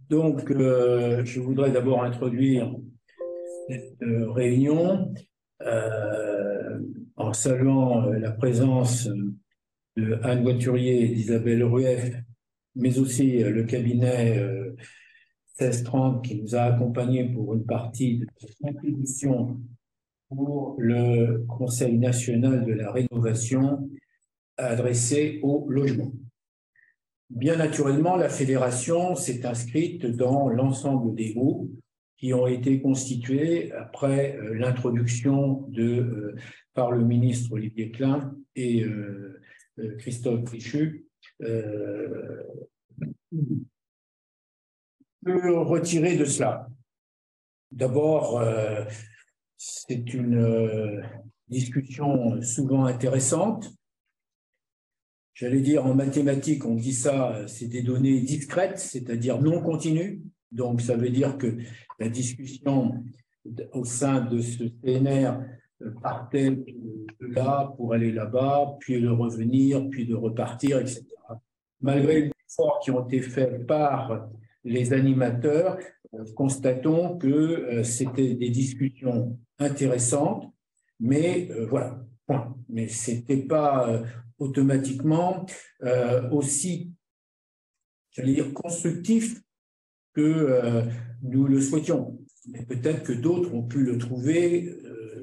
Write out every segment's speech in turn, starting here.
Donc, je voudrais d'abord introduire cette réunion en saluant la présence de Anne Voiturier et d'Isabelle Rueff, mais aussi le cabinet 1630 qui nous a accompagnés pour une partie de cette contribution pour le Conseil national de la rénovation adressé au logement. Bien naturellement, la fédération s'est inscrite dans l'ensemble des groupes qui ont été constitués après l'introduction par le ministre Olivier Klein et Christophe Prichu. Que retirer de cela? D'abord, c'est une discussion souvent intéressante. J'allais dire, en mathématiques, on dit ça, c'est des données discrètes, c'est-à-dire non continues. Donc, ça veut dire que la discussion au sein de ce CNR partait de là pour aller là-bas, puis de revenir, puis de repartir, etc. Malgré les efforts qui ont été faits par les animateurs, constatons que c'était des discussions intéressantes, mais voilà, point. Mais ce n'était pas automatiquement aussi, j'allais dire, constructif que nous le souhaitions. Mais peut-être que d'autres ont pu le trouver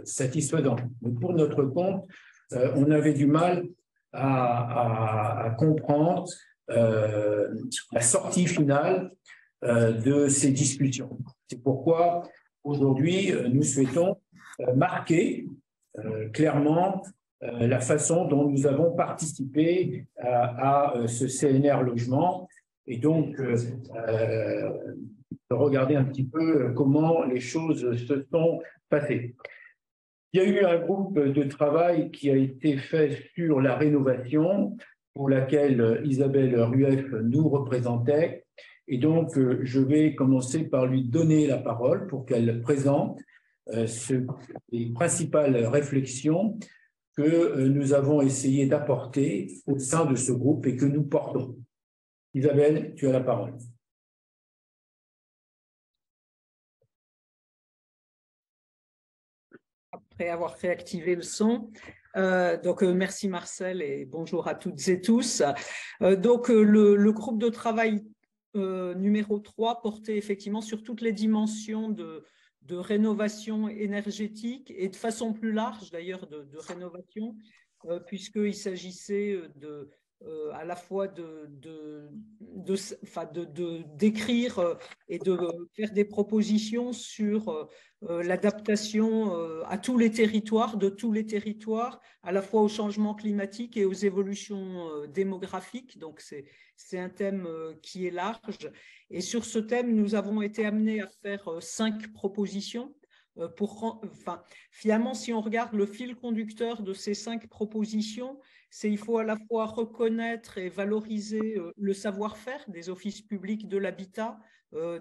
satisfaisant. Mais pour notre compte, on avait du mal à comprendre la sortie finale de ces discussions. C'est pourquoi aujourd'hui, nous souhaitons marquer clairement la façon dont nous avons participé à ce CNR logement et donc regarder un petit peu comment les choses se sont passées. Il y a eu un groupe de travail qui a été fait sur la rénovation pour laquelle Isabelle Rueff nous représentait et donc je vais commencer par lui donner la parole pour qu'elle présente les principales réflexions que nous avons essayé d'apporter au sein de ce groupe et que nous portons. Isabelle, tu as la parole. Après avoir réactivé le son. Merci Marcel et bonjour à toutes et tous. Le groupe de travail numéro 3 portait effectivement sur toutes les dimensions de rénovation énergétique et de façon plus large d'ailleurs de rénovation, puisqu'il s'agissait à la fois d'écrire et de faire des propositions sur l'adaptation à tous les territoires, de tous les territoires, à la fois au changement climatique et aux évolutions démographiques. Donc, c'est un thème qui est large. Et sur ce thème, nous avons été amenés à faire 5 propositions. Finalement, si on regarde le fil conducteur de ces 5 propositions, il faut à la fois reconnaître et valoriser le savoir-faire des offices publics de l'habitat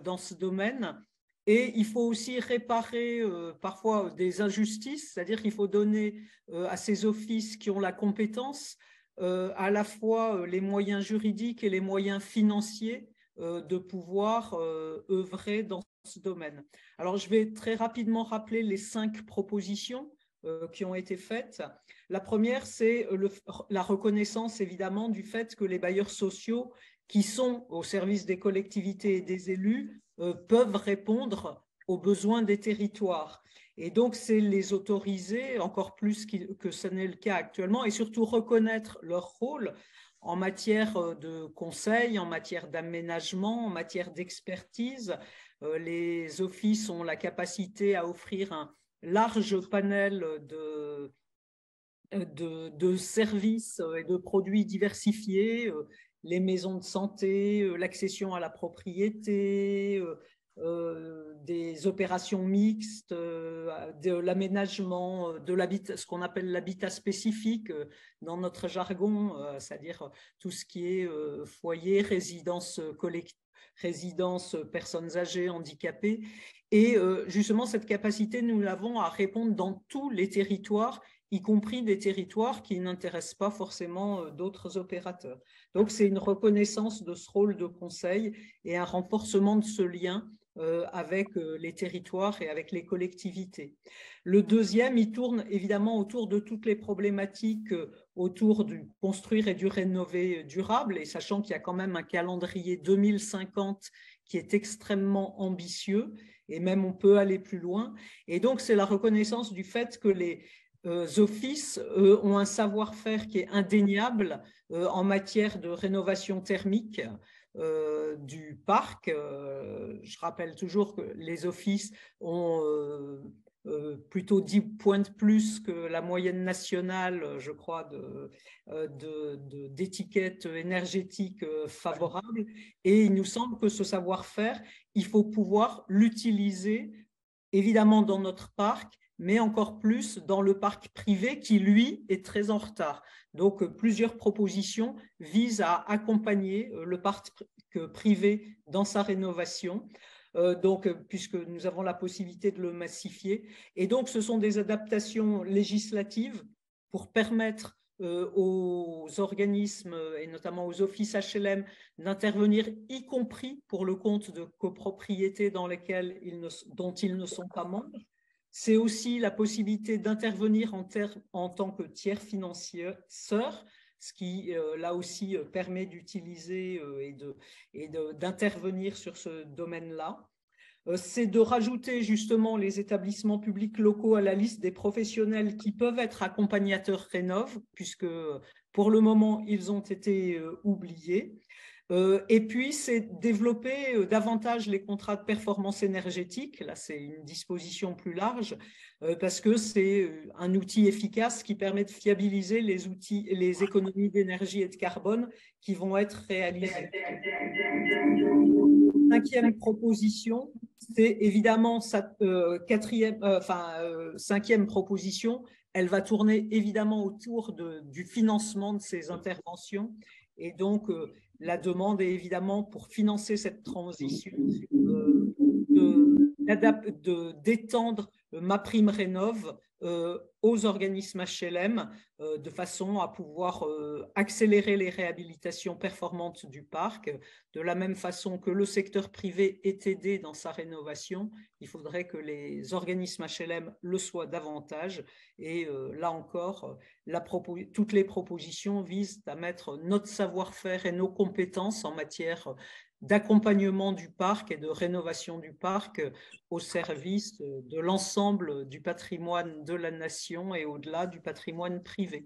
dans ce domaine. Et il faut aussi réparer parfois des injustices, c'est-à-dire qu'il faut donner à ces offices qui ont la compétence à la fois les moyens juridiques et les moyens financiers de pouvoir œuvrer dans ce domaine. Alors, je vais très rapidement rappeler les 5 propositions qui ont été faites. La première, c'est la reconnaissance, évidemment, du fait que les bailleurs sociaux qui sont au service des collectivités et des élus peuvent répondre aux besoins des territoires. Et donc, c'est les autoriser encore plus que ce n'est le cas actuellement et surtout reconnaître leur rôle en matière de conseil, en matière d'aménagement, en matière d'expertise. Les offices ont la capacité à offrir un large panel de services et de produits diversifiés, les maisons de santé, l'accession à la propriété, des opérations mixtes, de l'aménagement, ce qu'on appelle l'habitat spécifique dans notre jargon, c'est-à-dire tout ce qui est foyer, résidence collective, résidence, personnes âgées, handicapées. Et justement, cette capacité, nous l'avons à répondre dans tous les territoires y compris des territoires qui n'intéressent pas forcément d'autres opérateurs. Donc, c'est une reconnaissance de ce rôle de conseil et un renforcement de ce lien avec les territoires et avec les collectivités. Le deuxième, il tourne évidemment autour de toutes les problématiques autour du construire et du rénover durable, et sachant qu'il y a quand même un calendrier 2050 qui est extrêmement ambitieux, et même on peut aller plus loin. Et donc, c'est la reconnaissance du fait que les offices ont un savoir-faire qui est indéniable en matière de rénovation thermique du parc. Je rappelle toujours que les offices ont plutôt 10 points de plus que la moyenne nationale, je crois, d'étiquettes énergétiques favorables. Et il nous semble que ce savoir-faire, il faut pouvoir l'utiliser évidemment dans notre parc, mais encore plus dans le parc privé qui, lui, est très en retard. Donc, plusieurs propositions visent à accompagner le parc privé dans sa rénovation, puisque nous avons la possibilité de le massifier. Et donc, ce sont des adaptations législatives pour permettre aux organismes et notamment aux offices HLM d'intervenir, y compris pour le compte de copropriétés dont ils ne sont pas membres. C'est aussi la possibilité d'intervenir en tant que tiers financier, ce qui, là aussi, permet d'utiliser et d'intervenir sur ce domaine-là. C'est de rajouter justement les établissements publics locaux à la liste des professionnels qui peuvent être accompagnateurs Rénov', puisque pour le moment, ils ont été oubliés. Et puis, c'est développer davantage les contrats de performance énergétique. Là, c'est une disposition plus large parce que c'est un outil efficace qui permet de fiabiliser les économies d'énergie et de carbone qui vont être réalisées. Cinquième proposition, c'est évidemment cinquième proposition. Elle va tourner évidemment autour du financement de ces interventions. Et donc, la demande est évidemment pour financer cette transition d'étendre MaPrimeRénov' aux organismes HLM de façon à pouvoir accélérer les réhabilitations performantes du parc. De la même façon que le secteur privé est aidé dans sa rénovation, il faudrait que les organismes HLM le soient davantage. Et là encore, toutes les propositions visent à mettre notre savoir-faire et nos compétences en matière d'accompagnement du parc et de rénovation du parc au service de l'ensemble du patrimoine de la nation et au-delà du patrimoine privé.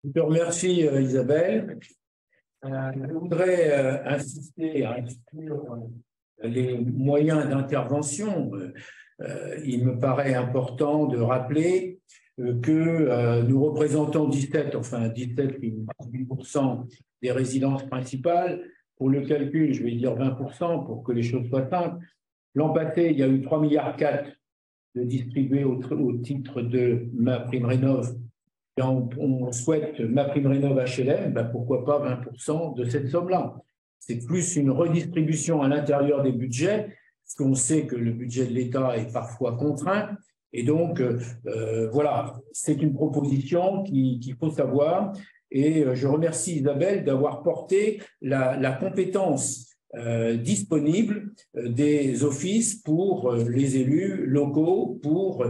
Je te remercie, Isabelle. Je voudrais insister sur les moyens d'intervention. Il me paraît important de rappeler que nous représentons 17,8% des résidences principales. Pour le calcul, je vais dire 20% pour que les choses soient simples. L'an passé, il y a eu 3,4 milliards de distribués au titre de MaPrimeRénov'. On souhaite MaPrimeRénov' HLM, ben pourquoi pas 20% de cette somme-là. C'est plus une redistribution à l'intérieur des budgets, parce qu'on sait que le budget de l'État est parfois contraint. Et donc, voilà, c'est une proposition qu'il faut savoir. Et je remercie Isabelle d'avoir porté la compétence disponible des offices pour les élus locaux pour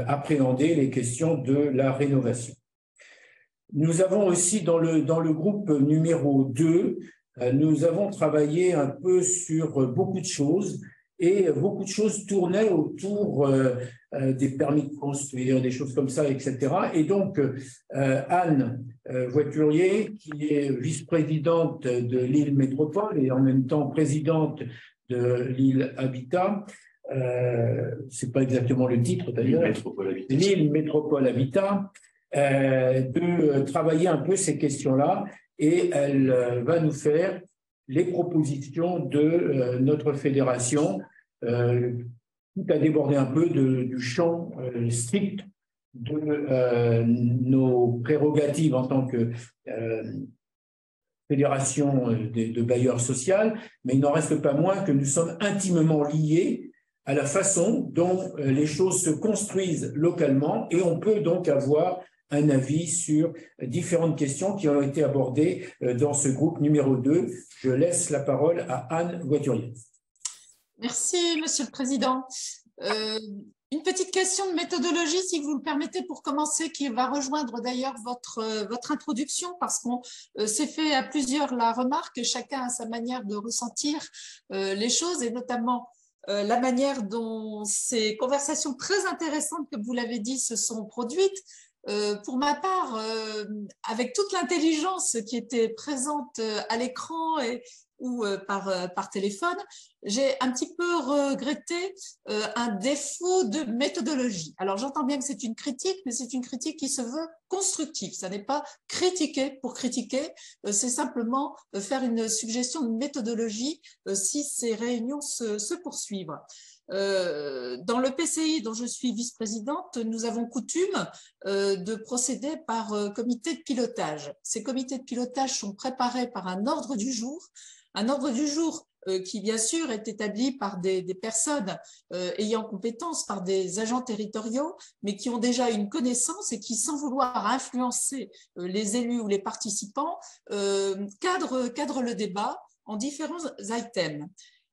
appréhender les questions de la rénovation. Nous avons aussi dans le groupe numéro 2, nous avons travaillé un peu sur beaucoup de choses et beaucoup de choses tournaient autour des permis de construire, des choses comme ça, etc. Et donc, Anne Voiturier, qui est vice-présidente de Lille Métropole et en même temps présidente de Lille Habitat, c'est pas exactement le titre d'ailleurs, Lille Métropole Habitat, de travailler un peu ces questions-là et elle va nous faire les propositions de notre fédération, tout à déborder un peu du champ strict de nos prérogatives en tant que fédération de bailleurs sociaux, mais il n'en reste pas moins que nous sommes intimement liés à la façon dont les choses se construisent localement et on peut donc avoir un avis sur différentes questions qui ont été abordées dans ce groupe numéro 2. Je laisse la parole à Anne Voiturier. Merci, Monsieur le Président. Une petite question de méthodologie, si vous le permettez, pour commencer, qui va rejoindre d'ailleurs votre introduction, parce qu'on s'est fait à plusieurs la remarque, chacun a sa manière de ressentir les choses, et notamment la manière dont ces conversations très intéressantes, comme vous l'avez dit, se sont produites. Pour ma part, avec toute l'intelligence qui était présente à l'écran ou par téléphone, j'ai un petit peu regretté un défaut de méthodologie. Alors, j'entends bien que c'est une critique, mais c'est une critique qui se veut constructive. Ça n'est pas critiquer pour critiquer, c'est simplement faire une suggestion de méthodologie si ces réunions se poursuivent. Dans le PCI dont je suis vice-présidente, nous avons coutume de procéder par comité de pilotage. Ces comités de pilotage sont préparés par un ordre du jour qui bien sûr est établi par des personnes ayant compétence, par des agents territoriaux, mais qui ont déjà une connaissance et qui, sans vouloir influencer les élus ou les participants, cadrent le débat en différents items.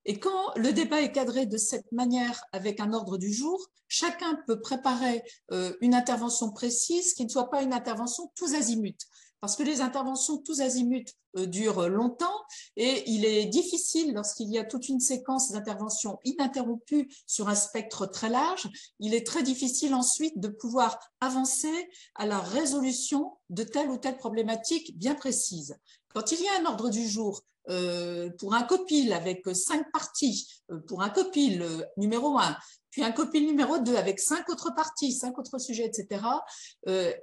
Et quand le débat est cadré de cette manière avec un ordre du jour, chacun peut préparer une intervention précise qui ne soit pas une intervention tous azimuts. Parce que les interventions tous azimuts durent longtemps et il est difficile, lorsqu'il y a toute une séquence d'interventions ininterrompues sur un spectre très large, il est très difficile ensuite de pouvoir avancer à la résolution de telle ou telle problématique bien précise. Quand il y a un ordre du jour pour un copil avec 5 parties, pour un copil numéro 1, puis un copil numéro 2 avec 5 autres parties, 5 autres sujets, etc.,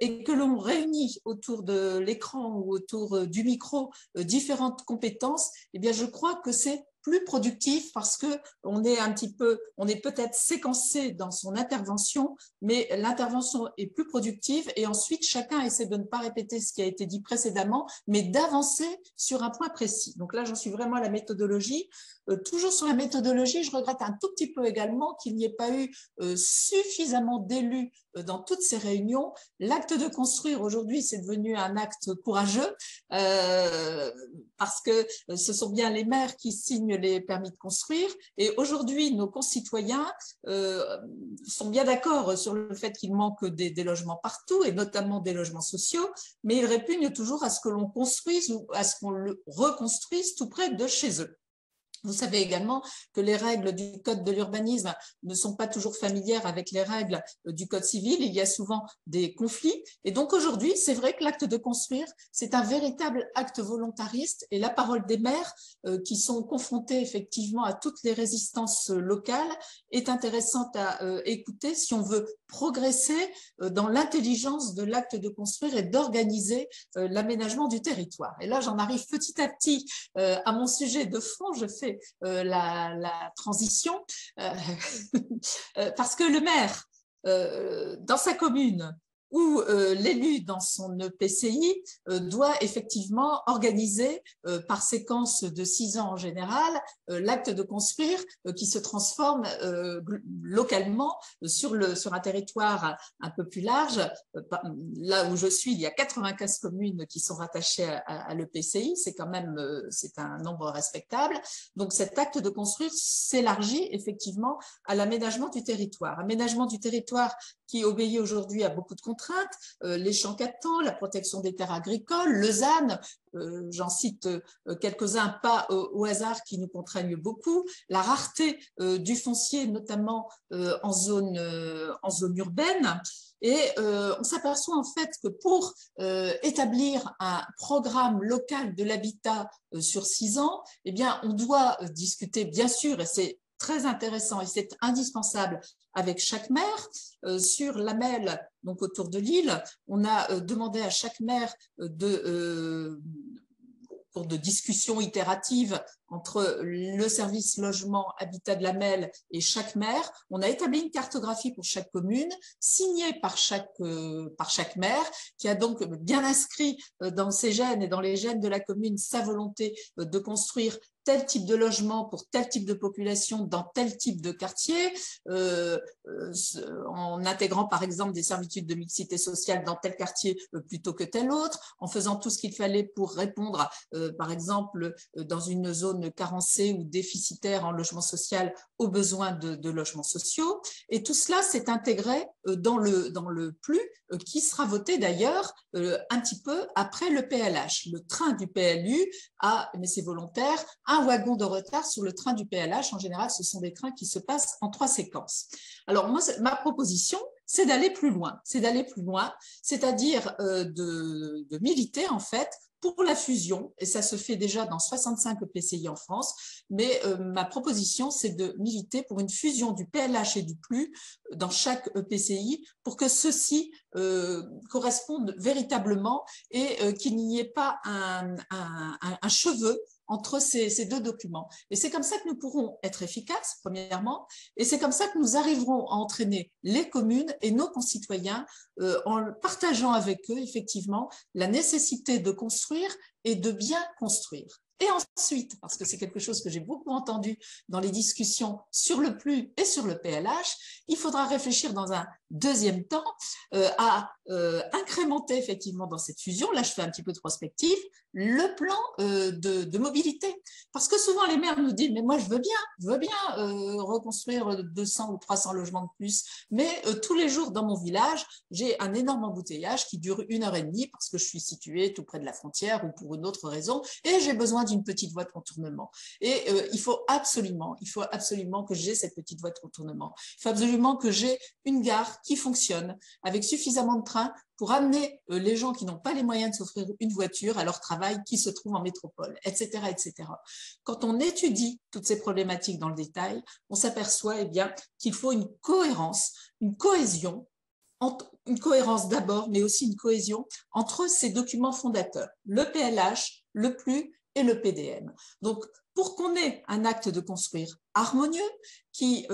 et que l'on réunit autour de l'écran ou autour du micro différentes compétences, eh bien, je crois que c'est plus productif parce que on est peut-être séquencé dans son intervention, mais l'intervention est plus productive et ensuite chacun essaie de ne pas répéter ce qui a été dit précédemment, mais d'avancer sur un point précis. Donc là, j'en suis vraiment à la méthodologie. Toujours sur la méthodologie, je regrette un tout petit peu également qu'il n'y ait pas eu suffisamment d'élus dans toutes ces réunions. L'acte de construire aujourd'hui, c'est devenu un acte courageux parce que ce sont bien les maires qui signent les permis de construire et aujourd'hui, nos concitoyens sont bien d'accord sur le fait qu'il manque des logements partout et notamment des logements sociaux, mais ils répugnent toujours à ce que l'on construise ou à ce qu'on le reconstruise tout près de chez eux. Vous savez également que les règles du Code de l'urbanisme ne sont pas toujours familières avec les règles du Code civil. Il y a souvent des conflits. Et donc aujourd'hui, c'est vrai que l'acte de construire, c'est un véritable acte volontariste. Et la parole des maires, qui sont confrontés effectivement à toutes les résistances locales, est intéressante à écouter si on veut progresser dans l'intelligence de l'acte de construire et d'organiser l'aménagement du territoire. Et là, j'en arrive petit à petit à mon sujet de fond. Je fais la transition parce que le maire dans sa commune où l'élu dans son EPCI doit effectivement organiser par séquence de 6 ans en général l'acte de construire qui se transforme localement sur un territoire un peu plus large. Là où je suis, il y a 95 communes qui sont rattachées à l'EPCI, c'est quand même c'est un nombre respectable. Donc cet acte de construire s'élargit effectivement à l'aménagement du territoire. Aménagement du territoire qui obéit aujourd'hui à beaucoup de contraintes, les champs 4 ans, la protection des terres agricoles, le ZAN, j'en cite quelques-uns pas au hasard qui nous contraignent beaucoup, la rareté du foncier, notamment en zone urbaine. Et on s'aperçoit en fait que pour établir un programme local de l'habitat sur 6 ans, eh bien, on doit discuter, bien sûr, et c'est très intéressant et c'est indispensable avec chaque maire. Sur la MEL, donc autour de Lille, on a demandé à chaque maire pour de discussions itératives entre le service logement habitat de la MEL et chaque maire. On a établi une cartographie pour chaque commune, signée par chaque maire, qui a donc bien inscrit dans ses gènes et dans les gènes de la commune sa volonté de construire tel type de logement pour tel type de population dans tel type de quartier, en intégrant par exemple des servitudes de mixité sociale dans tel quartier plutôt que tel autre, en faisant tout ce qu'il fallait pour répondre, par exemple, dans une zone carencée ou déficitaire en logement social aux besoins de logements sociaux. Et tout cela s'est intégré dans le PLU qui sera voté d'ailleurs un petit peu après le PLH. Le train du PLU a, mais c'est volontaire, un wagon de retard sur le train du PLH. En général, ce sont des trains qui se passent en 3 séquences. Alors, moi, ma proposition, c'est d'aller plus loin. C'est-à-dire de militer, en fait, pour la fusion, et ça se fait déjà dans 65 EPCI en France, mais ma proposition, c'est de militer pour une fusion du PLH et du PLU dans chaque EPCI pour que ceux-ci correspondent véritablement et qu'il n'y ait pas un cheveu entre ces 2 documents. Et c'est comme ça que nous pourrons être efficaces, premièrement, et c'est comme ça que nous arriverons à entraîner les communes et nos concitoyens en partageant avec eux, effectivement, la nécessité de construire et de bien construire. Et ensuite, parce que c'est quelque chose que j'ai beaucoup entendu dans les discussions sur le PLU et sur le PLH, il faudra réfléchir dans un deuxième temps à incrémenter effectivement dans cette fusion, là je fais un petit peu de prospective, le plan de mobilité. Parce que souvent les maires nous disent, mais moi je veux bien reconstruire 200 ou 300 logements de plus, mais tous les jours dans mon village, j'ai un énorme embouteillage qui dure 1h30 parce que je suis située tout près de la frontière ou pour une autre raison, et j'ai besoin d'une petite voie de contournement. Et il faut absolument que j'ai cette petite voie de contournement. Il faut absolument que j'ai une gare qui fonctionne avec suffisamment de trains pour amener les gens qui n'ont pas les moyens de s'offrir une voiture à leur travail qui se trouve en métropole, etc., etc. Quand on étudie toutes ces problématiques dans le détail, on s'aperçoit qu'il faut une cohérence, une cohésion, une cohérence d'abord, mais aussi une cohésion entre ces documents fondateurs, le PLH, le PLU et le PDM. Donc, pour qu'on ait un acte de construire harmonieux qui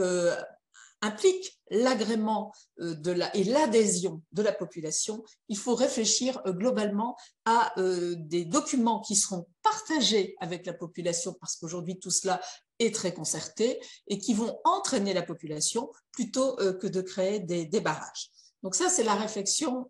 implique l'agrément et l'adhésion de la population, il faut réfléchir globalement à des documents qui seront partagés avec la population, parce qu'aujourd'hui tout cela est très concerté, et qui vont entraîner la population plutôt que de créer des barrages. Donc ça, c'est la réflexion,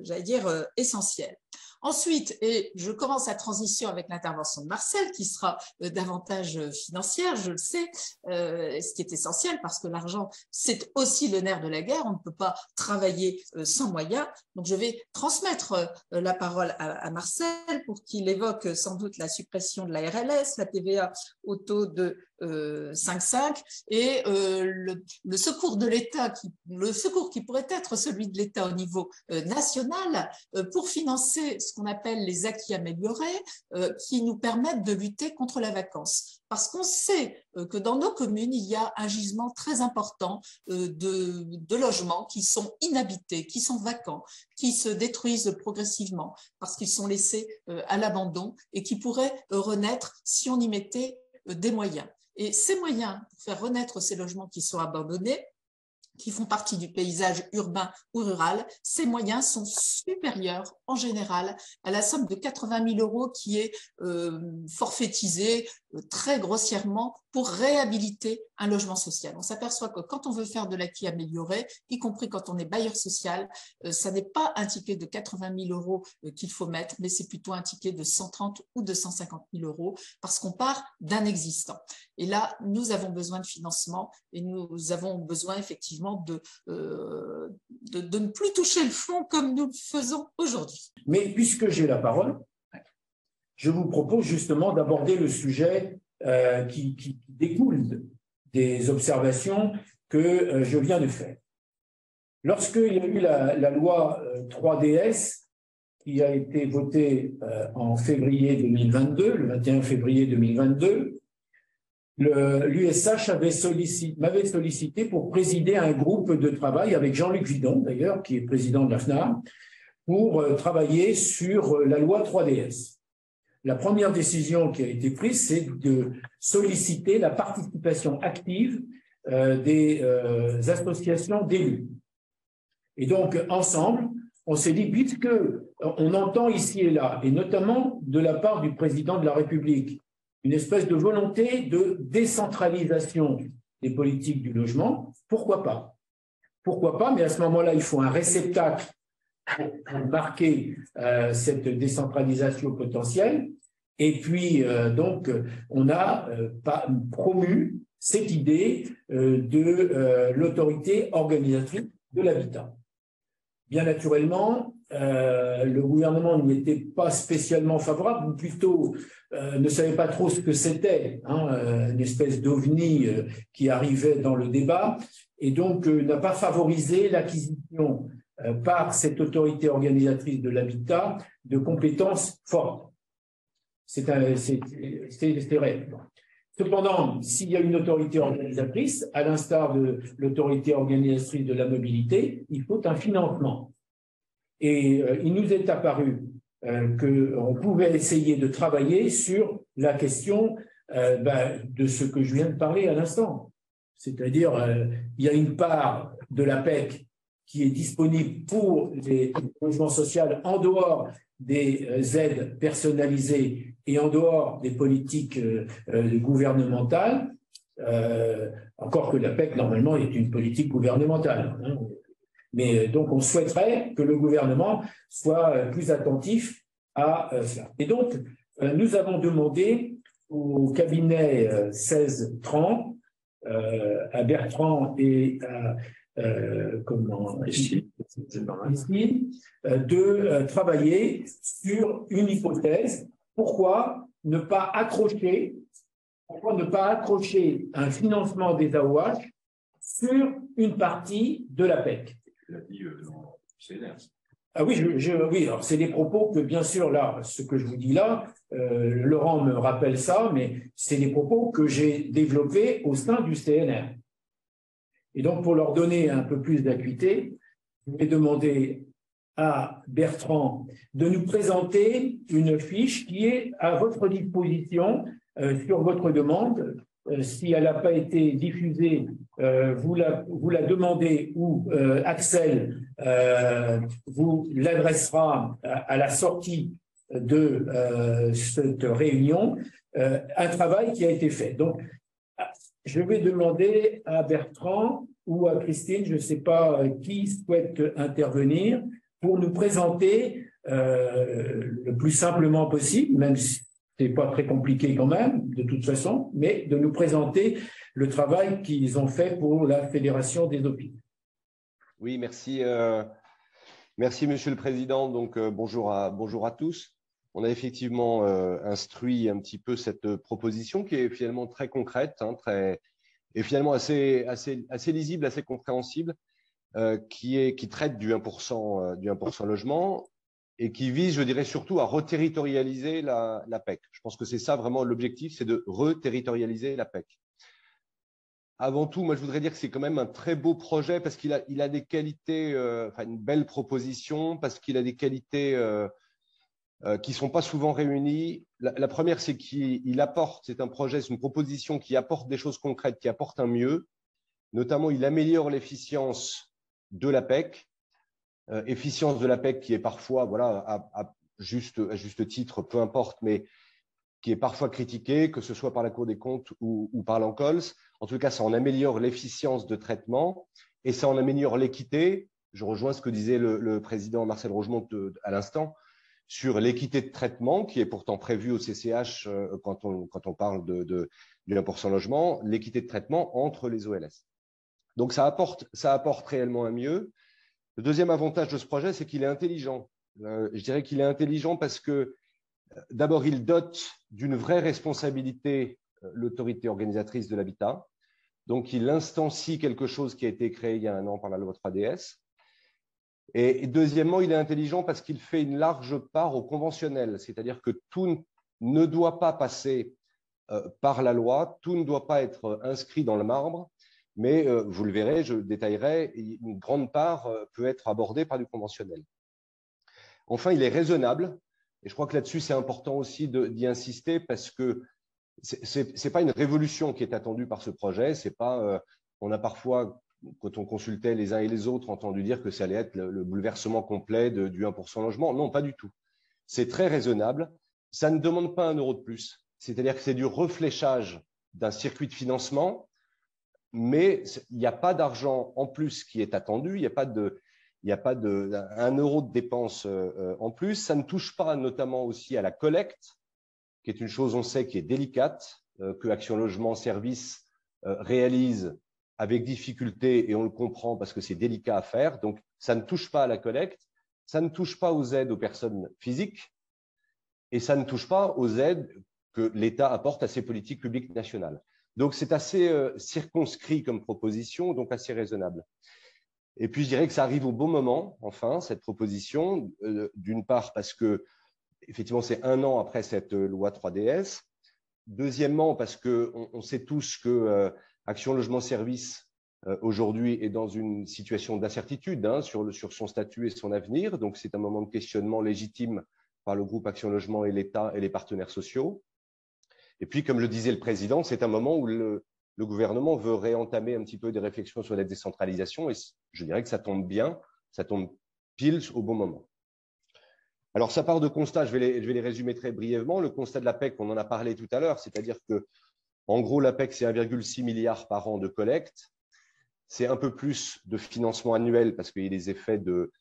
j'allais dire, essentielle. Ensuite, et je commence la transition avec l'intervention de Marcel, qui sera davantage financière, je le sais, ce qui est essentiel parce que l'argent, c'est aussi le nerf de la guerre, on ne peut pas travailler sans moyens. Donc, je vais transmettre la parole à Marcel pour qu'il évoque sans doute la suppression de la RLS, la TVA au taux de 5,5 et le secours de l'État, le secours qui pourrait être celui de l'État au niveau national pour financer ce qu'on appelle les acquis améliorés qui nous permettent de lutter contre la vacance. Parce qu'on sait que dans nos communes, il y a un gisement très important de logements qui sont inhabités, qui sont vacants, qui se détruisent progressivement parce qu'ils sont laissés à l'abandon et qui pourraient renaître si on y mettait des moyens. Et ces moyens pour faire renaître ces logements qui sont abandonnés, qui font partie du paysage urbain ou rural, ces moyens sont supérieurs en général à la somme de 80 000 € qui est forfaitisée très grossièrement pour réhabiliter un logement social. On s'aperçoit que quand on veut faire de l'acquis amélioré, y compris quand on est bailleur social, ça n'est pas un ticket de 80 000 € qu'il faut mettre, mais c'est plutôt un ticket de 130 ou de 150 000 € parce qu'on part d'un existant. Et là, nous avons besoin de financement et nous avons besoin effectivement de ne plus toucher le fond comme nous le faisons aujourd'hui. Mais puisque j'ai la parole, je vous propose justement d'aborder le sujet qui découle des observations que je viens de faire. Lorsqu'il y a eu la loi 3DS qui a été votée en février 2022, le 21 février 2022, l'USH m'avait sollicité pour présider un groupe de travail avec Jean-Luc Vidon, d'ailleurs, qui est président de la FNAR, pour travailler sur la loi 3DS. la première décision qui a été prise, c'est de solliciter la participation active des associations d'élus. Et donc, ensemble, on s'est dit, puisque on entend ici et là, et notamment de la part du président de la République, une espèce de volonté de décentralisation des politiques du logement, pourquoi pas? Pourquoi pas? Mais à ce moment-là, il faut un réceptacle pour marquer cette décentralisation potentielle. Et puis, donc, on a promu cette idée de l'autorité organisatrice de l'habitat. Bien naturellement, le gouvernement n'y était pas spécialement favorable, ou plutôt ne savait pas trop ce que c'était, une espèce d'ovni qui arrivait dans le débat, et donc n'a pas favorisé l'acquisition par cette autorité organisatrice de l'habitat de compétences fortes. C'est vrai. Cependant, s'il y a une autorité organisatrice, à l'instar de l'autorité organisatrice de la mobilité, il faut un financement. Et il nous est apparu qu'on pouvait essayer de travailler sur la question de ce que je viens de parler à l'instant. C'est-à-dire, il y a une part de la PEC qui est disponible pour les logements sociaux en dehors des aides personnalisées et en dehors des politiques gouvernementales, encore que la PEC, normalement, est une politique gouvernementale. Mais donc, on souhaiterait que le gouvernement soit plus attentif à cela. Et donc, nous avons demandé au cabinet 1630, à Bertrand et à de travailler sur une hypothèse. Pourquoi ne pas accrocher un financement des AOH sur une partie de la PEC? Tu l'as dit dans CNR. Ah oui, oui, alors c'est des propos que, bien sûr, là, ce que je vous dis là, Laurent me rappelle ça, mais c'est des propos que j'ai développés au sein du CNR. Et donc, pour leur donner un peu plus d'acuité, je vais demander à Bertrand de nous présenter une fiche qui est à votre disposition sur votre demande. Si elle n'a pas été diffusée, vous la demandez ou Axel vous l'adressera à la sortie de cette réunion, un travail qui a été fait. Donc, je vais demander à Bertrand ou à Christine, je ne sais pas qui souhaite intervenir, pour nous présenter le plus simplement possible, même si ce n'est pas très compliqué quand même, de toute façon, mais de nous présenter le travail qu'ils ont fait pour la Fédération des hôpitaux. Oui, merci. Merci, Monsieur le Président. Donc, bonjour à tous. On a effectivement instruit un petit peu cette proposition qui est finalement très concrète, et finalement assez lisible, assez compréhensible, qui traite du 1% logement et qui vise, je dirais, surtout à reterritorialiser la PEC. Je pense que c'est ça vraiment l'objectif, c'est de reterritorialiser la PEC. Avant tout, moi, je voudrais dire que c'est quand même un très beau projet parce qu'il a des qualités, une belle proposition, parce qu'il a des qualités qui ne sont pas souvent réunies. La première, c'est qu'il apporte, c'est un projet, c'est une proposition qui apporte des choses concrètes, qui apporte un mieux. Notamment, il améliore l'efficience de la PEC, efficience de la PEC qui est parfois, voilà, à juste titre, peu importe, mais qui est parfois critiquée, que ce soit par la Cour des comptes ou par l'ANCOLS. En tout cas, ça en améliore l'efficience de traitement et ça en améliore l'équité. Je rejoins ce que disait le président Marcel Rogemont à l'instant sur l'équité de traitement qui est pourtant prévue au CCH quand on parle du 1% logement, l'équité de traitement entre les OLS. Donc, ça apporte réellement un mieux. Le deuxième avantage de ce projet, c'est qu'il est intelligent. Je dirais qu'il est intelligent parce que d'abord, il dote d'une vraie responsabilité l'autorité organisatrice de l'habitat. Donc, il instancie quelque chose qui a été créé il y a 1 an par la loi 3DS. Et deuxièmement, il est intelligent parce qu'il fait une large part au conventionnel, c'est-à-dire que tout ne doit pas passer par la loi, tout ne doit pas être inscrit dans le marbre, mais vous le verrez, je détaillerai, une grande part peut être abordée par du conventionnel. Enfin, il est raisonnable Et je crois que là-dessus, c'est important aussi d'y insister parce que c'est pas une révolution qui est attendue par ce projet. C'est pas, on a parfois, quand on consultait les uns et les autres, entendu dire que ça allait être le bouleversement complet du 1% logement. Non, pas du tout. C'est très raisonnable. Ça ne demande pas 1 euro de plus. C'est-à-dire que c'est du refléchage d'un circuit de financement, mais il n'y a pas d'argent en plus qui est attendu. Il n'y a pas de 1 euro de dépense en plus. Ça ne touche pas notamment aussi à la collecte, qui est une chose, on sait, qui est délicate, que Action Logement Service réalise avec difficulté, et on le comprend parce que c'est délicat à faire. Donc, ça ne touche pas à la collecte, ça ne touche pas aux aides aux personnes physiques, et ça ne touche pas aux aides que l'État apporte à ses politiques publiques nationales. Donc, c'est assez circonscrit comme proposition, donc assez raisonnable. Et puis, je dirais que ça arrive au bon moment, enfin, cette proposition, d'une part parce que, effectivement, c'est 1 an après cette loi 3DS. Deuxièmement, parce qu'on sait tous que Action Logement Service, aujourd'hui, est dans une situation d'incertitude sur son statut et son avenir. Donc, c'est un moment de questionnement légitime par le groupe Action Logement et l'État et les partenaires sociaux. Et puis, comme le disait le président, c'est un moment où le gouvernement veut réentamer un petit peu des réflexions sur la décentralisation, et je dirais que ça tombe bien, ça tombe pile au bon moment. Alors, ça part de constats, je vais les résumer très brièvement. Le constat de l'APEC, on en a parlé tout à l'heure, c'est-à-dire que, en gros, l'APEC, c'est 1,6 milliard par an de collecte. C'est un peu plus de financement annuel parce qu'il y a des effets de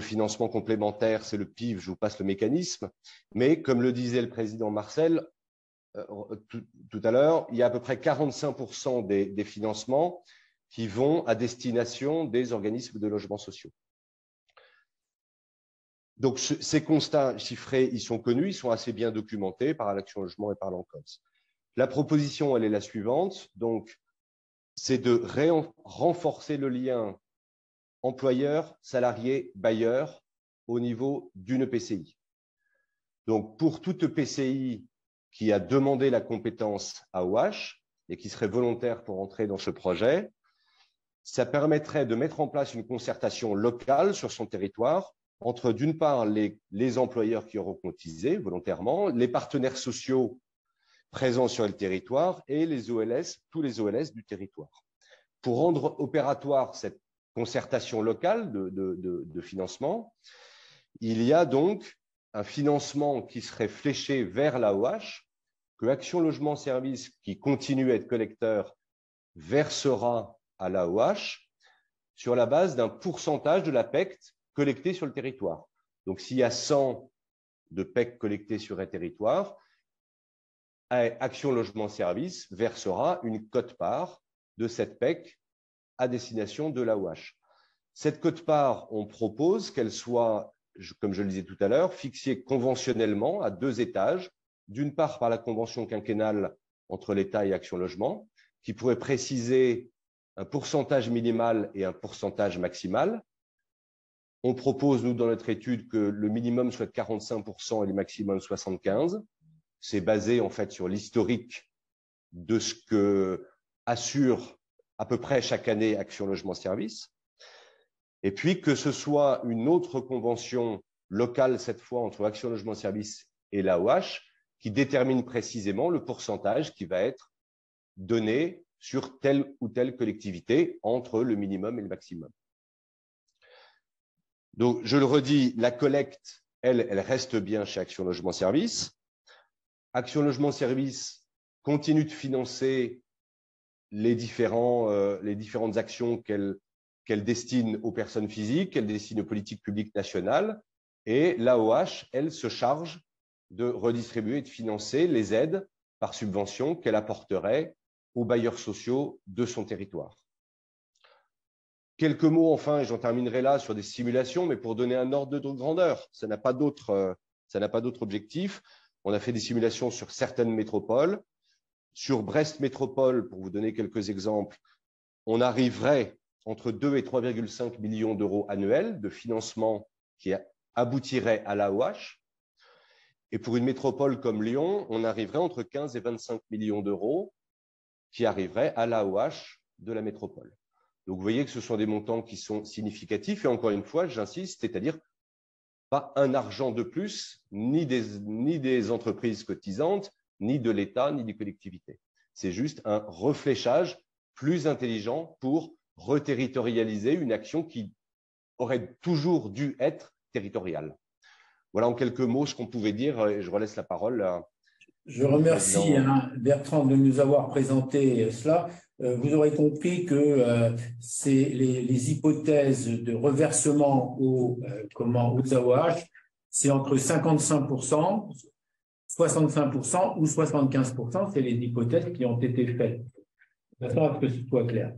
financement complémentaire, c'est le PIV, je vous passe le mécanisme. Mais, comme le disait le président Marcel, tout à l'heure, il y a à peu près 45% des financements qui vont à destination des organismes de logements sociaux. Donc, ces constats chiffrés, ils sont connus, ils sont assez bien documentés par l'Action Logement et par l'ANCOLS. La proposition, elle est la suivante. Donc, c'est de renforcer le lien employeur, salarié, bailleur au niveau d'une EPCI. Donc, pour toute EPCI qui a demandé la compétence AOH et qui serait volontaire pour entrer dans ce projet, ça permettrait de mettre en place une concertation locale sur son territoire entre, d'une part, les employeurs qui auront cotisé volontairement, les partenaires sociaux présents sur le territoire et les OLS, tous les OLS du territoire. Pour rendre opératoire cette concertation locale de financement, il y a donc un financement qui serait fléché vers l'AOH, que Action Logement Service, qui continue à être collecteur, versera à l'AOH sur la base d'un pourcentage de la PEC collectée sur le territoire. Donc, s'il y a 100 de PEC collectés sur un territoire, Action Logement Service versera une quote-part de cette PEC à destination de l'AOH. Cette quote-part, on propose qu'elle soit, comme je le disais tout à l'heure, fixée conventionnellement à 2 étages, d'une part par la convention quinquennale entre l'État et Action Logement, qui pourrait préciser un pourcentage minimal et un pourcentage maximal. On propose, nous, dans notre étude, que le minimum soit de 45% et le maximum 75%. C'est basé, en fait, sur l'historique de ce que assure à peu près chaque année Action Logement Service. Et puis que ce soit une autre convention locale, cette fois, entre Action Logement Service et l'AOH, qui détermine précisément le pourcentage qui va être donné sur telle ou telle collectivité entre le minimum et le maximum. Donc, je le redis, la collecte, elle reste bien chez Action Logement Service. Action Logement Service continue de financer les différentes actions qu'elle destine aux personnes physiques, qu'elle destine aux politiques publiques nationales. Et l'AOH, elle, se charge de redistribuer et de financer les aides par subvention qu'elle apporterait aux bailleurs sociaux de son territoire. Quelques mots, enfin, et j'en terminerai là, sur des simulations, mais pour donner un ordre de grandeur. Ça n'a pas d'autre objectif. On a fait des simulations sur certaines métropoles. Sur Brest Métropole, pour vous donner quelques exemples, on arriverait entre 2 et 3,5 millions d'euros annuels de financement qui aboutirait à l'AOH. Et pour une métropole comme Lyon, on arriverait entre 15 et 25 millions d'euros qui arriveraient à l'AOH de la métropole. Donc, vous voyez que ce sont des montants qui sont significatifs. Et encore une fois, j'insiste, c'est-à-dire pas un argent de plus, ni des entreprises cotisantes, ni de l'État, ni des collectivités. C'est juste un refléchage plus intelligent pour reterritorialiser une action qui aurait toujours dû être territoriale. Voilà en quelques mots ce qu'on pouvait dire, et je relaisse la parole à... Je remercie Bertrand de nous avoir présenté cela. Vous aurez compris que c'est les hypothèses de reversement aux AOH, c'est entre 55%, 65% ou 75%, c'est les hypothèses qui ont été faites. De façon à ce que ce soit clair.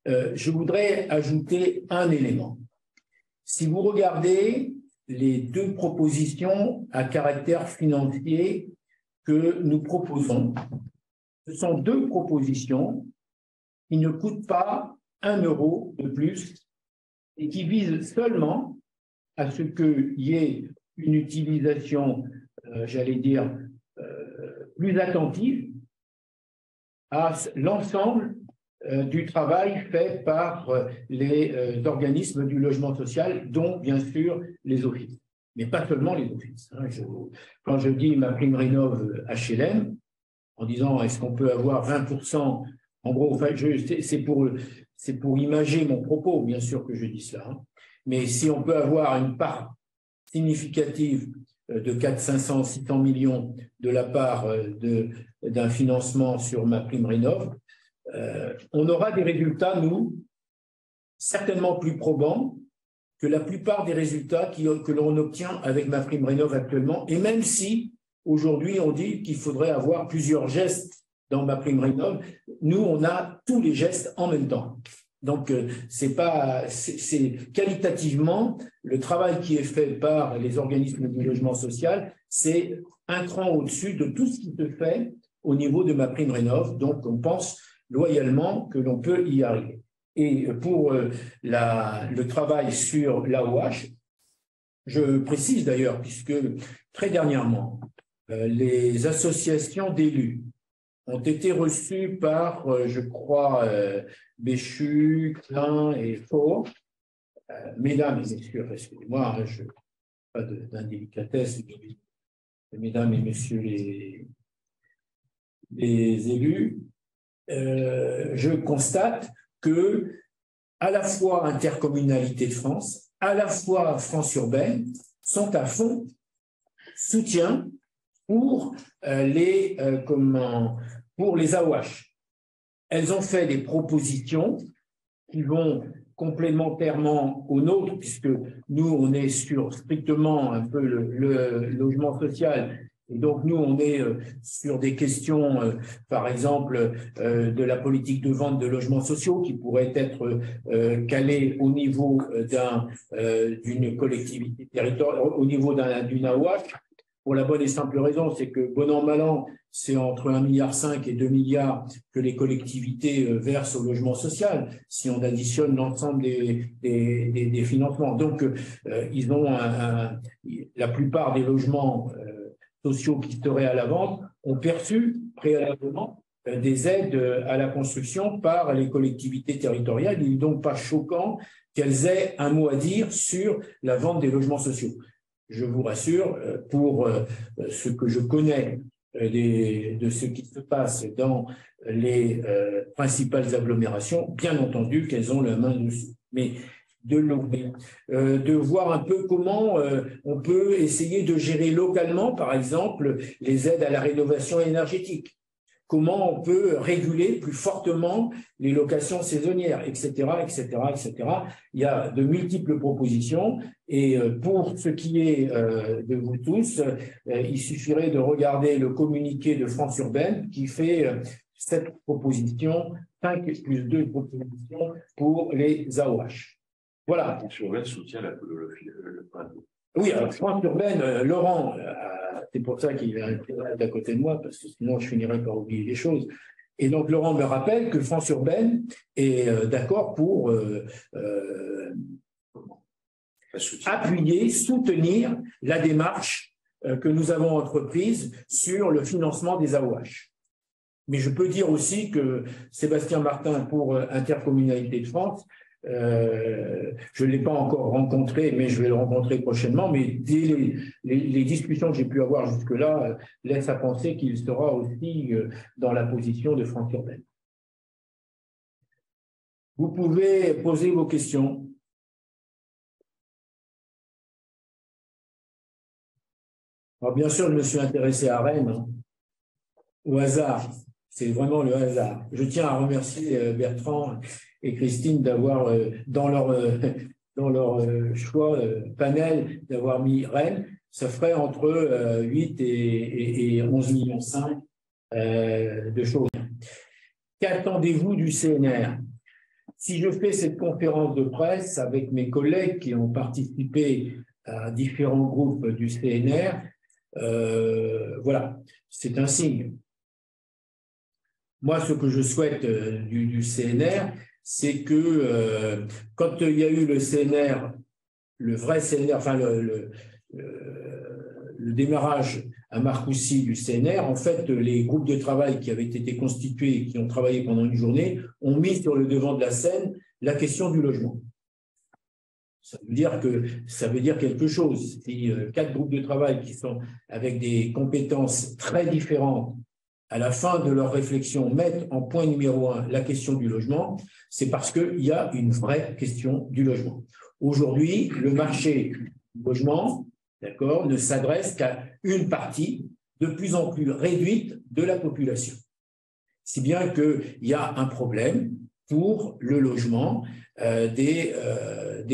Je voudrais ajouter un élément. Si vous regardez les deux propositions à caractère financier que nous proposons, ce sont deux propositions qui ne coûtent pas 1 euro de plus et qui visent seulement à ce qu'il y ait une utilisation, j'allais dire, plus attentive à l'ensemble du travail fait par les organismes du logement social, dont bien sûr les offices, mais pas seulement les offices. Quand je dis MaPrimeRénov' HLM, en disant est-ce qu'on peut avoir 20%, en gros, c'est pour imager mon propos, bien sûr que je dis cela, mais si on peut avoir une part significative de 400, 500, 600 millions de la part d'un financement sur MaPrimeRénov', on aura des résultats, nous, certainement plus probants que la plupart des résultats que l'on obtient avec MaPrimeRénov' actuellement, et même si aujourd'hui on dit qu'il faudrait avoir plusieurs gestes dans MaPrimeRénov', nous on a tous les gestes en même temps. Donc c'est qualitativement le travail qui est fait par les organismes du logement social, c'est un cran au-dessus de tout ce qui se fait au niveau de MaPrimeRénov'. Donc on pense loyalement que l'on peut y arriver. Et pour le travail sur l'AOH, je précise d'ailleurs, puisque très dernièrement, les associations d'élus ont été reçues par, je crois, Béchu, Klein et Faure. Mesdames et messieurs, excusez-moi, je n'ai pas d'indélicatesse, mesdames et messieurs les élus, je constate que à la fois Intercommunalité de France, à la fois France Urbaine sont à fond soutien pour les AOH. Elles ont fait des propositions qui vont complémentairement aux nôtres, puisque nous, on est sur strictement un peu le logement social. Et donc, nous, on est sur des questions, par exemple, de la politique de vente de logements sociaux qui pourrait être calée au niveau d'une collectivité territoriale, au niveau d'une AOH, pour la bonne et simple raison, c'est que, bon an, mal an, c'est entre 1,5 milliard et 2 milliards que les collectivités versent au logement social, si on additionne l'ensemble des financements. Donc, ils ont la plupart des logements sociaux qui seraient à la vente ont perçu préalablement des aides à la construction par les collectivités territoriales. Il n'est donc pas choquant qu'elles aient un mot à dire sur la vente des logements sociaux. Je vous rassure, pour ce que je connais de ce qui se passe dans les principales agglomérations, bien entendu qu'elles ont la main dessus. Mais de voir un peu comment on peut essayer de gérer localement, par exemple, les aides à la rénovation énergétique. Comment on peut réguler plus fortement les locations saisonnières, etc., etc., etc. Il y a de multiples propositions et pour ce qui est de vous tous, il suffirait de regarder le communiqué de France Urbaine qui fait cette proposition, 5 plus 2 propositions pour les AOH. Voilà. France Urbaine soutient le Oui, alors France Urbaine, Laurent, c'est pour ça qu'il est à côté de moi, parce que sinon je finirais par oublier les choses. Et donc Laurent me rappelle que France Urbaine est d'accord pour appuyer, soutenir la démarche que nous avons entreprise sur le financement des AOH. Mais je peux dire aussi que Sébastien Martin, pour Intercommunalité de France, Je ne l'ai pas encore rencontré, mais je vais le rencontrer prochainement. Mais dès les discussions que j'ai pu avoir jusque-là laissent à penser qu'il sera aussi dans la position de France Urbaine. Vous pouvez poser vos questions. Alors, bien sûr, je me suis intéressé à Rennes, hein, au hasard. C'est vraiment le hasard. Je tiens à remercier Bertrand et Christine d'avoir, dans leur choix panel, d'avoir mis Rennes. Ça ferait entre 8 et 11,5 millions de choses. Qu'attendez-vous du CNR? Si je fais cette conférence de presse avec mes collègues qui ont participé à différents groupes du CNR, voilà, c'est un signe. Moi, ce que je souhaite du CNR, c'est que quand il y a eu le CNR, le vrai CNR, enfin le démarrage à Marcoussis du CNR, en fait, les groupes de travail qui avaient été constitués et qui ont travaillé pendant une journée ont mis sur le devant de la scène la question du logement. Ça veut dire quelque chose. Si 4 groupes de travail qui sont avec des compétences très différentes, à la fin de leur réflexion, mettent en point numéro 1 la question du logement, c'est parce qu'il y a une vraie question du logement. Aujourd'hui, le marché du logement, d'accord, ne s'adresse qu'à une partie de plus en plus réduite de la population. Si bien qu'il y a un problème pour le logement des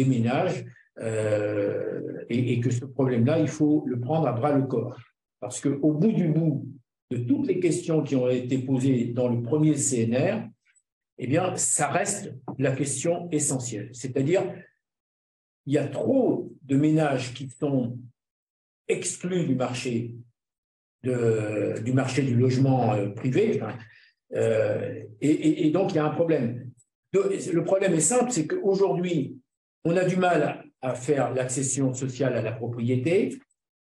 ménages et que ce problème-là, il faut le prendre à bras le corps. Parce qu'au bout du bout de toutes les questions qui ont été posées dans le premier CNR, eh bien, ça reste la question essentielle. C'est-à-dire, il y a trop de ménages qui sont exclus du marché du logement privé, et donc il y a un problème. Le problème est simple, c'est qu'aujourd'hui, on a du mal à faire l'accession sociale à la propriété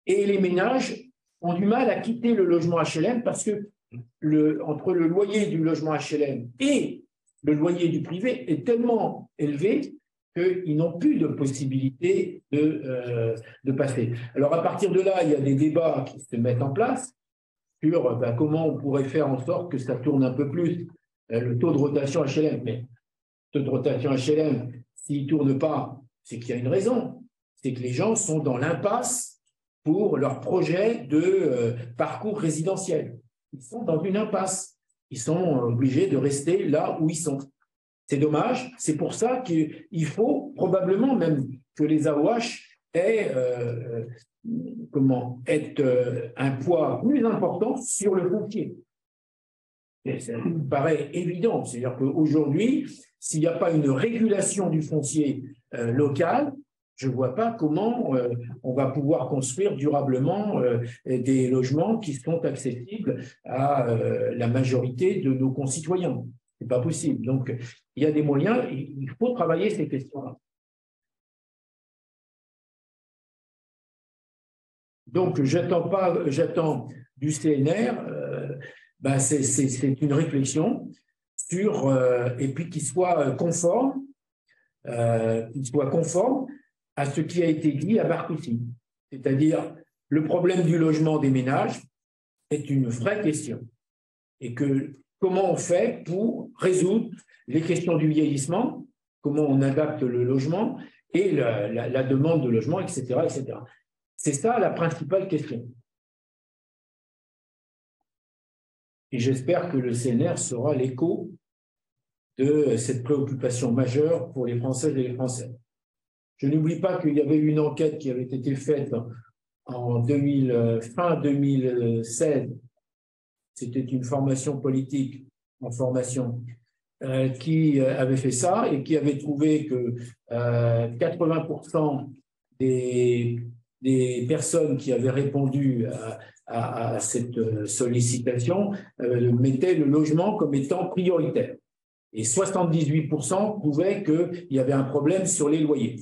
et les ménages ont du mal à quitter le logement HLM parce que entre le loyer du logement HLM et le loyer du privé est tellement élevé qu'ils n'ont plus de possibilité de passer. Alors, à partir de là, il y a des débats qui se mettent en place sur comment on pourrait faire en sorte que ça tourne un peu plus le taux de rotation HLM. Mais le taux de rotation HLM, s'il ne tourne pas, c'est qu'il y a une raison. C'est que les gens sont dans l'impasse pour leur projet de parcours résidentiel. Ils sont dans une impasse. Ils sont obligés de rester là où ils sont. C'est dommage, c'est pour ça qu'il faut probablement même que les AOH aient un poids plus important sur le foncier. Et ça me paraît évident, c'est-à-dire qu'aujourd'hui, s'il n'y a pas une régulation du foncier local, je ne vois pas comment on va pouvoir construire durablement des logements qui sont accessibles à la majorité de nos concitoyens. Ce n'est pas possible. Donc, il y a des moyens, il faut travailler ces questions-là. Donc, j'attends du CNR, c'est une réflexion sur, et puis qu'il soit conforme à ce qui a été dit à Marcoussis. C'est-à-dire, le problème du logement des ménages est une vraie question. Et que comment on fait pour résoudre les questions du vieillissement, comment on adapte le logement et la demande de logement, etc., etc. C'est ça la principale question. Et j'espère que le CNR sera l'écho de cette préoccupation majeure pour les Françaises et les Français. Je n'oublie pas qu'il y avait une enquête qui avait été faite en fin 2016. C'était une formation politique en formation qui avait fait ça et qui avait trouvé que 80% des personnes qui avaient répondu à cette sollicitation mettaient le logement comme étant prioritaire. Et 78% prouvaient qu'il y avait un problème sur les loyers.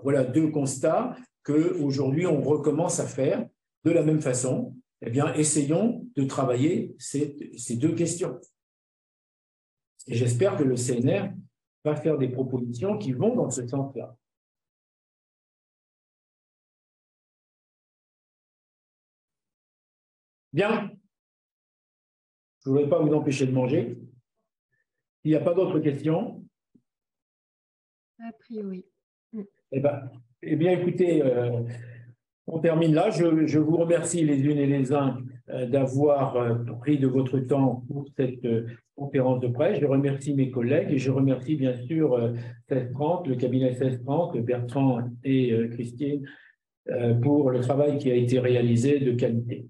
Voilà 2 constats qu'aujourd'hui on recommence à faire de la même façon. Eh bien, essayons de travailler ces 2 questions. Et j'espère que le CNR va faire des propositions qui vont dans ce sens-là. Bien. Je ne voudrais pas vous empêcher de manger. Il n'y a pas d'autres questions? A priori. Eh bien, écoutez, on termine là. Je vous remercie les unes et les uns d'avoir pris de votre temps pour cette conférence de presse. Je remercie mes collègues et je remercie bien sûr 1630, le cabinet 1630, Bertrand et Christine, pour le travail qui a été réalisé de qualité.